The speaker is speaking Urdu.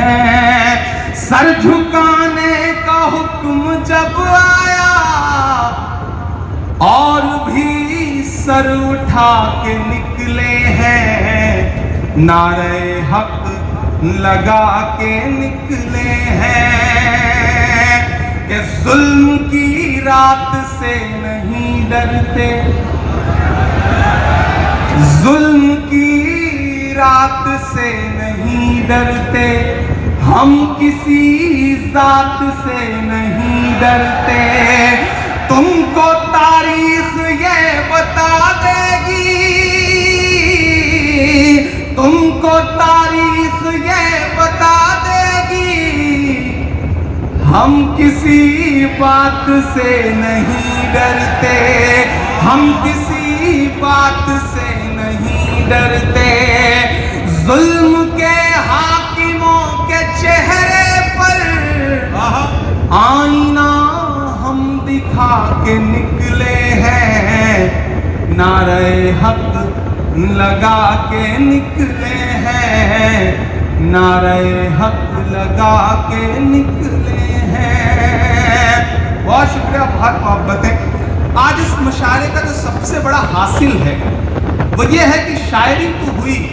ہیں. سر جھکانے کا حکم جب آیا اور بھی سر اٹھا کے نکلے ہیں. نعرہ حق لگا کے نکلے ہیں کہ ظلم کی رات سے نہیں ڈرتے. ظلم کی رات سے نہیں ڈرتے. ہم کسی ذات سے نہیں ڈرتے. تم کو تاریخ یہ بتا دے گی. تم کو تاریخ یہ بتا دے گی. ہم کسی بات سے نہیں ڈرتے. ہم کسی بات سے نہیں ڈرتے. ظلم کے حاکموں کے چہرے پر آئینہ ہم دکھا کے نکلے ہیں. نعرہ حق لگا کے نکلے ہیں. نعرہ حق لگا کے نکلے ہیں. بہت شکریہ، بہت محبتیں. آج اس مشاعرے کا جو سب سے بڑا حاصل ہے وہ یہ ہے کہ شاعری تو ہوئی،